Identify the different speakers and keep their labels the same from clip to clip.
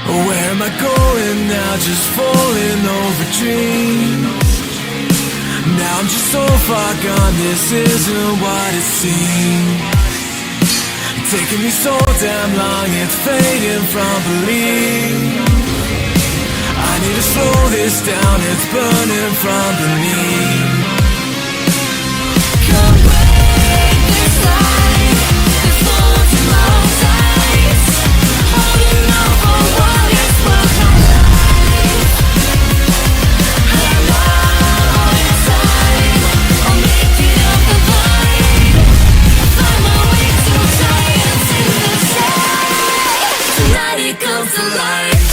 Speaker 1: Where am I going now? Just falling over dreams. Now I'm just so far gone, this isn't what it seems. Taking me so damn long, it's fading from belief. I need to slow this down, it's burning from beneath. Come break this light, this wounds in my eyes. Holding on for what is worth my life. I'm all inside, I'll make it up the void. Find my way to giants in the sky. Tonight it comes to life.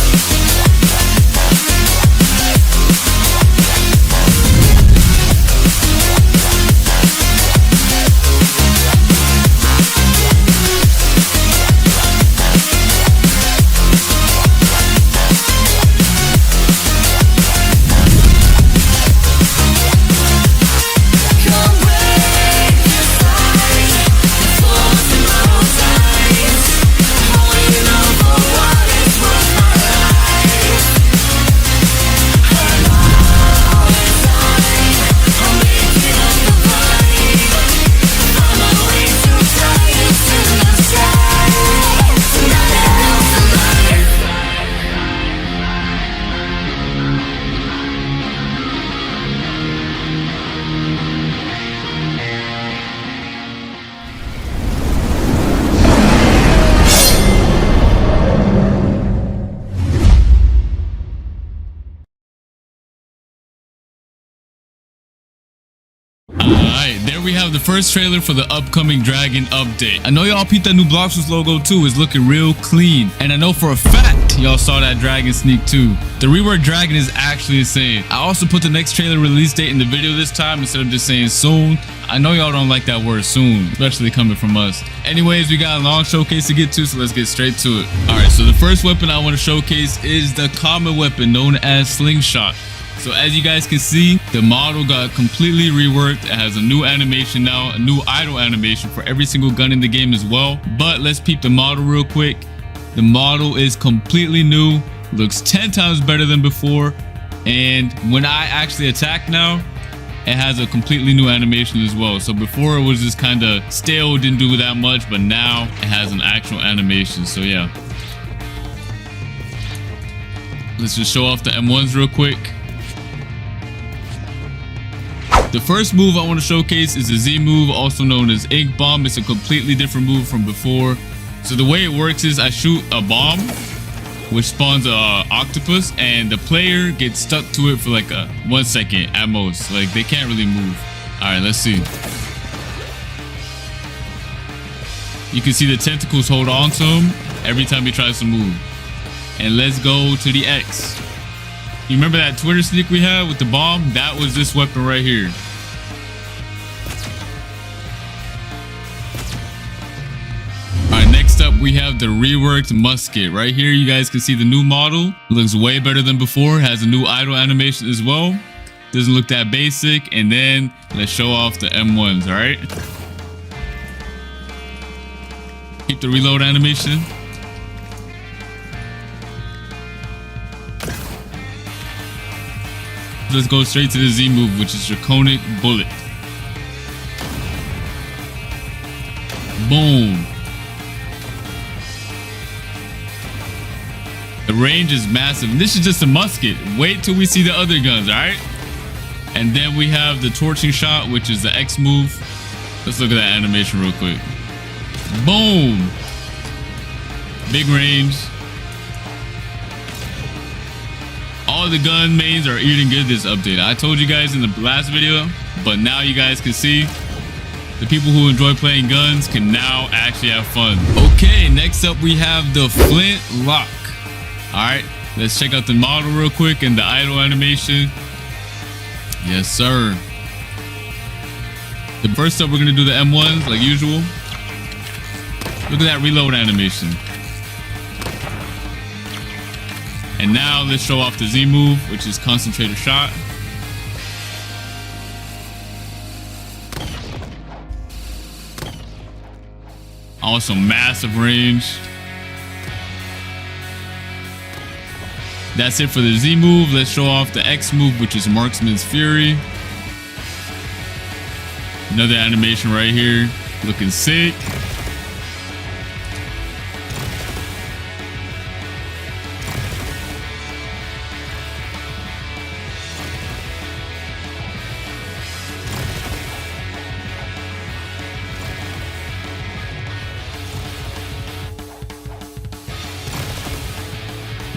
Speaker 2: Alright, there we have the first trailer for the upcoming Dragon update. I know y'all peeped that new Bloxburg logo too. It's looking real clean. And I know for a fact y'all saw that Dragon sneak too. The reworked Dragon is actually insane. I also put the next trailer release date in the video this time instead of just saying soon. I know y'all don't like that word soon, especially coming from us. Anyways, we got a long showcase to get to, so let's get straight to it. Alright, so the first weapon I want to showcase is the common weapon known as Slingshot. So as you guys can see, the model got completely reworked. It has a new animation now, a new idle animation for every single gun in the game as well. But let's peep the model real quick. The model is completely new, looks 10 times better than before. And when I actually attack now, it has a completely new animation as well. So before it was just kind of stale, didn't do that much, but now it has an actual animation. So yeah. Let's just show off the M1s real quick. The first move I want to showcase is the Z move, also known as Ink Bomb. It's a completely different move from before. So the way it works is I shoot a bomb, which spawns a octopus, and the player gets stuck to it for like 1 second at most. Like they can't really move. All right, let's see. You can see the tentacles hold on to him every time he tries to move. And let's go to the X. You remember that Twitter sneak we had with the bomb? That was this weapon right here. Alright, next up we have the reworked musket. Right here you guys can see the new model. It looks way better than before. It has a new idle animation as well. Doesn't look that basic. And then let's show off the M1s, alright? Keep the reload animation. Let's go straight to the Z move, which is Draconic Bullet. Boom. The range is massive. And this is just a musket. Wait till we see the other guns, alright? And then we have the Torching Shot, which is the X move. Let's look at that animation real quick. Boom. Big range. All the gun mains are eating good this update. I told you guys in the last video, but now you guys can see the people who enjoy playing guns can now actually have fun. Okay, next up we have the Flint Lock. Alright, let's check out the model real quick and the idle animation. Yes, sir. The first up, we're going to do the M1s like usual. Look at that reload animation. And now let's show off the Z move, which is Concentrated Shot. Also massive range. That's it for the Z move. Let's show off the X move, which is Marksman's Fury. Another animation right here, looking sick.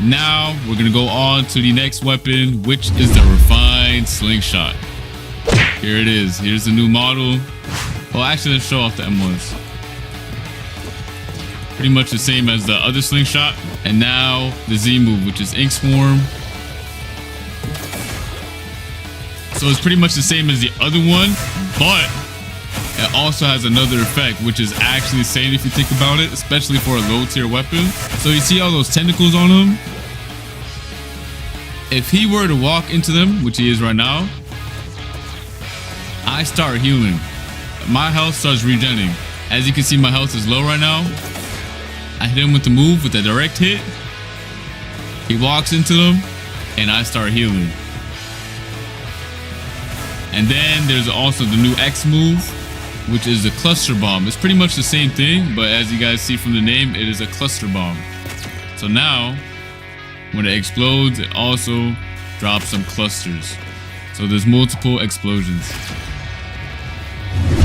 Speaker 2: Now we're gonna go on to the next weapon, which is the Refined Slingshot. Here it is. Here's the new model. Well, actually, let's show off the M1s. Pretty much the same as the other slingshot. And now the Z move, which is Ink Swarm. So it's pretty much the same as the other one, but it also has another effect, which is actually insane if you think about it, especially for a low tier weapon. So you see all those tentacles on him? If he were to walk into them, which he is right now, I start healing. My health starts regenerating. As you can see, my health is low right now. I hit him with the move with a direct hit. He walks into them and I start healing. And then there's also the new X move, which is a cluster bomb. It's pretty much the same thing, but as you guys see from the name, it is a cluster bomb. So now when it explodes, it also drops some clusters. So there's multiple explosions.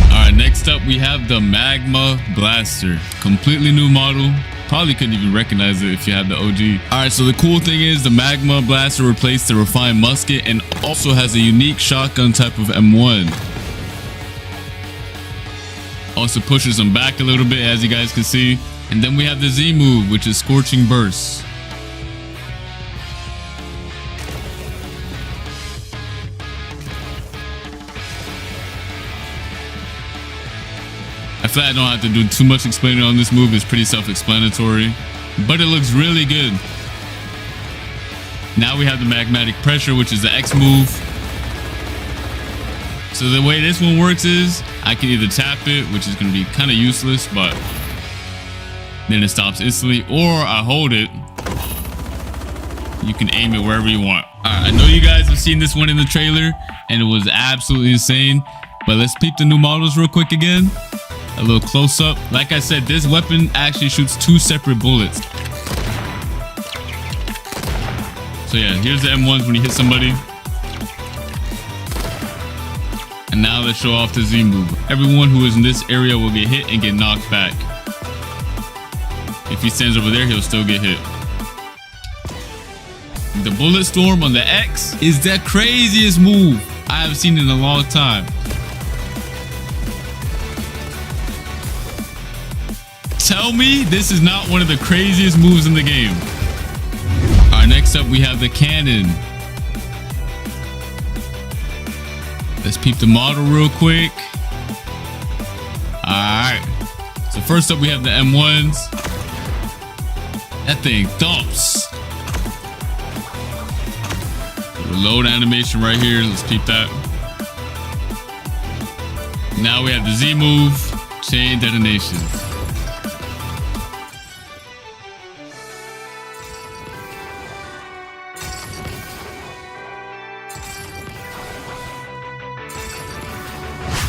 Speaker 2: All right, next up we have the Magma Blaster. Completely new model. Probably couldn't even recognize it if you had the OG. All right, so the cool thing is the Magma Blaster replaced the Refined Musket and also has a unique shotgun type of M1. Also pushes them back a little bit, as you guys can see. And then we have the Z move, which is Scorching Burst. I feel like I don't have to do too much explaining on this move. It's pretty self-explanatory, but it looks really good. Now we have the Magmatic Pressure, which is the X move. So the way this one works is I can either tap it, which is going to be kind of useless, but then it stops instantly, or I hold it. You can aim it wherever you want. All right, I know you guys have seen this one in the trailer and it was absolutely insane, but let's peep the new models real quick again. A little close up. Like I said, this weapon actually shoots 2 separate bullets. So yeah, here's the M1s when you hit somebody. And now let's show off the Z move. Everyone who is in this area will get hit and get knocked back. If he stands over there, he'll still get hit. The Bullet Storm on the X is the craziest move I have seen in a long time. Tell me this is not one of the craziest moves in the game. All right, next up we have the Cannon. Let's peep the model real quick. All right. So first up we have the M1s. That thing thumps. Reload animation right here. Let's peep that. Now we have the Z move, Chain Detonation.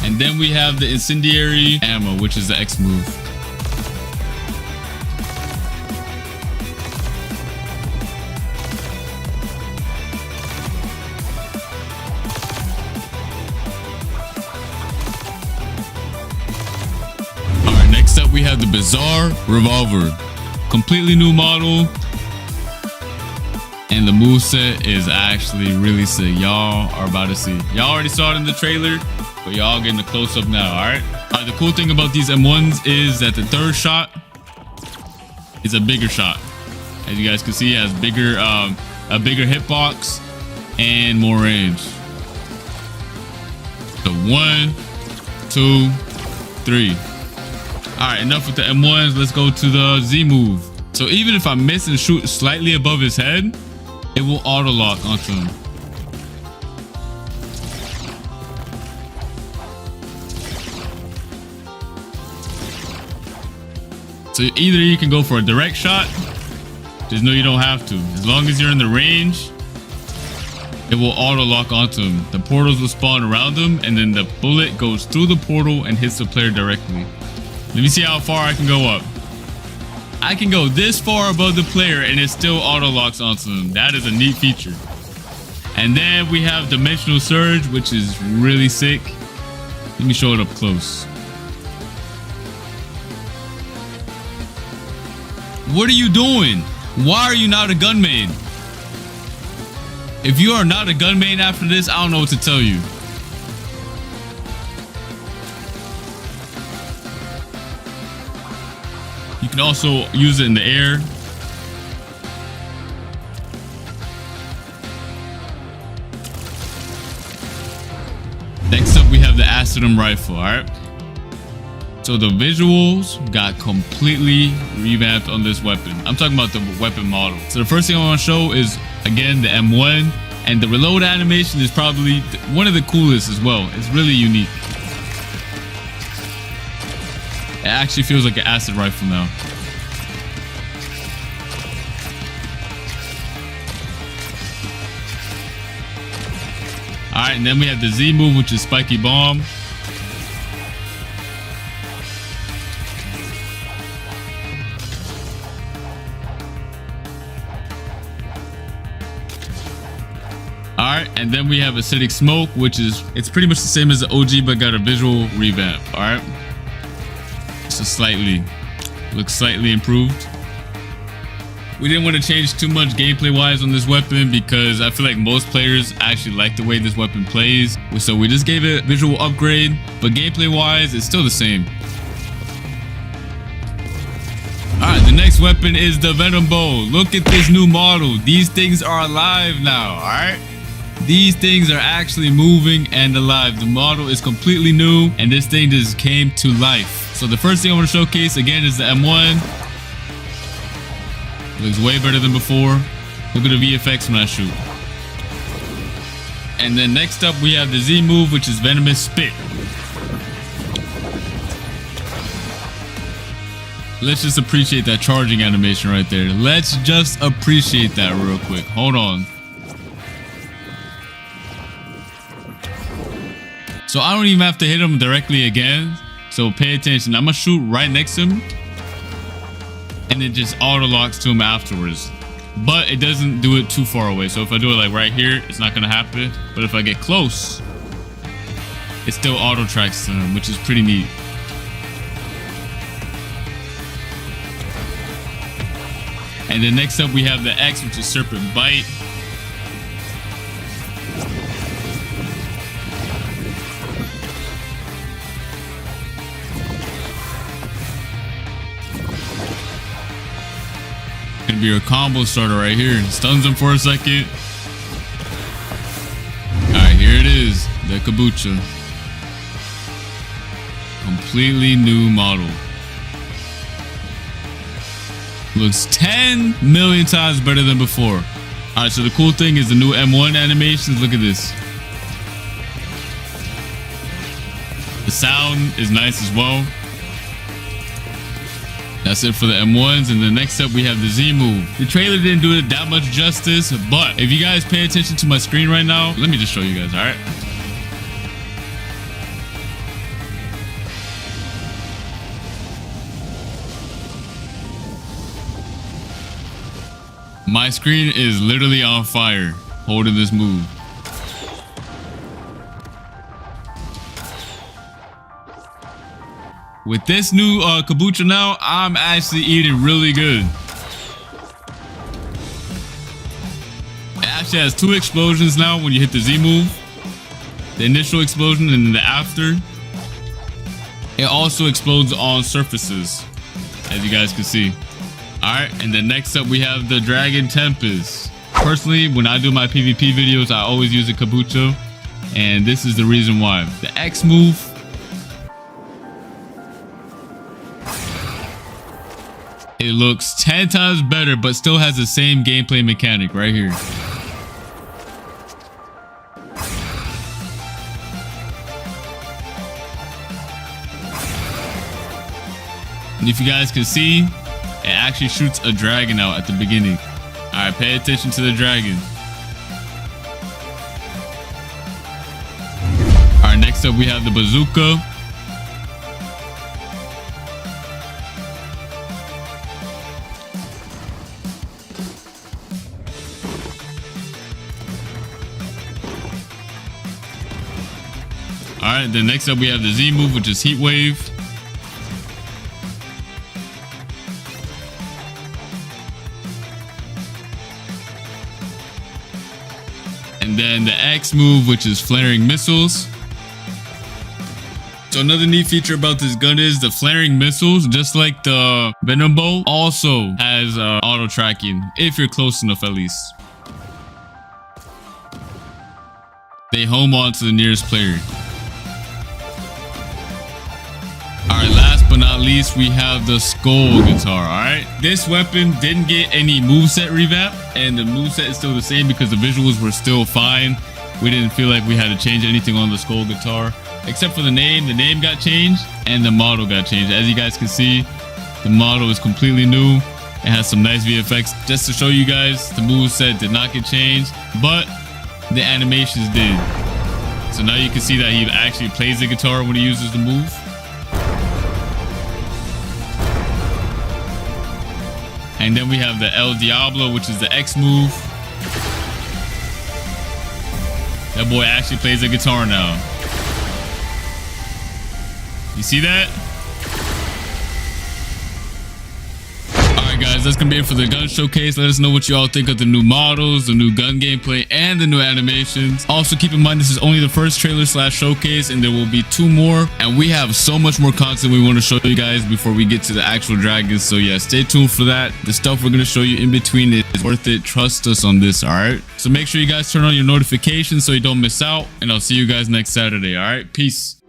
Speaker 2: And then we have the Incendiary Ammo, which is the X move. All right, next up we have the Bizarre Revolver. Completely new model. And the moveset is actually really sick. Y'all are about to see. Y'all already saw it in the trailer, but y'all getting the close up now. All right. The cool thing about these M1s is that the third shot is a bigger shot. As you guys can see, it has bigger, a bigger hitbox and more range. So 1, 2, 3. All right, enough with the M1s. Let's go to the Z move. So even if I miss and shoot slightly above his head, it will auto lock onto him. So either you can go for a direct shot Just know you don't have to. As long as you're in the range, it will auto lock onto him. The portals will spawn around him, and then the bullet goes through the portal and hits the player directly. Let me see how far I can go up. I can go this far above the player and it still auto locks onto them. That is a neat feature. And then we have Dimensional Surge, which is really sick. Let me show it up close. What are you doing? Why are you not a gun main? If you are not a gun main after this, I don't know what to tell you. You can also use it in the air. Next up, we have the Acidum Rifle, alright? So the visuals got completely revamped on this weapon. I'm talking about the weapon model. So the first thing I want to show is, again, the M1. And the reload animation is probably one of the coolest as well. It's really unique. It actually feels like an acid rifle now. Alright, and then we have the Z move, which is Spiky Bomb. Alright, and then we have Acidic Smoke, which is, it's pretty much the same as the OG, but got a visual revamp. Alright. So looks slightly improved. We didn't want to change too much gameplay wise on this weapon because I feel like most players actually like the way this weapon plays. So we just gave it a visual upgrade, but gameplay wise, it's still the same. Alright, the next weapon is the Venom Bow. Look at this new model. These things are alive now, alright? These things are actually moving and alive. The model is completely new and this thing just came to life. So the first thing I want to showcase again is the M1. Looks way better than before. Look at the VFX when I shoot. And then next up we have the Z move, which is Venomous Spit. Let's just appreciate that charging animation right there. Let's just appreciate that real quick. Hold on. So I don't even have to hit him directly again. So pay attention. I'm gonna shoot right next to him. And it just auto locks to him afterwards. But it doesn't do it too far away. So if I do it like right here, it's not gonna happen. But if I get close, it still auto tracks to him, which is pretty neat. And then next up we have the X, which is Serpent Bite. Gonna be a combo starter right here. Stuns him for a second. Alright, here it is. The Kabucha. Completely new model. Looks 10 million times better than before. Alright, so the cool thing is the new M1 animations. Look at this. The sound is nice as well. That's it for the M1s. And then next up we have the Z move. The trailer didn't do it that much justice, but if you guys pay attention to my screen right now, let me just show you guys, alright? My screen is literally on fire holding this move. With this new Kabucha now, I'm actually eating really good. It actually has 2 explosions now when you hit the Z move. The initial explosion and then the after. It also explodes on surfaces, as you guys can see. Alright, and then next up we have the Dragon Tempest. Personally, when I do my PvP videos, I always use a Kabucha. And this is the reason why. The X move. It looks 10 times better, but still has the same gameplay mechanic right here. And if you guys can see, it actually shoots a dragon out at the beginning. All right, pay attention to the dragon. All right, next up we have the bazooka. All right, then next up we have the Z move, which is Heat Wave. And then the X move, which is Flaring Missiles. So another neat feature about this gun is the flaring missiles, just like the Venom Bow, also has auto tracking, if you're close enough at least. They home on to the nearest player. Alright, last but not least, we have the Skull Guitar, alright? This weapon didn't get any moveset revamp, and the moveset is still the same because the visuals were still fine. We didn't feel like we had to change anything on the Skull Guitar, except for the name. The name got changed, and the model got changed. As you guys can see, the model is completely new. It has some nice VFX. Just to show you guys, the moveset did not get changed, but the animations did. So now you can see that he actually plays the guitar when he uses the move. And then we have the El Diablo, which is the X move. That boy actually plays the guitar now. You see that? Alright guys, that's gonna be it for the gun showcase. Let us know what you all think of the new models, the new gun gameplay, and the new animations. Also keep in mind this is only the first trailer / showcase, and there will be 2 more. And we have so much more content we want to show you guys before we get to the actual dragons. So yeah, stay tuned for that. The stuff we're gonna show you in between is worth it. Trust us on this, alright? So make sure you guys turn on your notifications so you don't miss out. And I'll see you guys next Saturday, alright? Peace.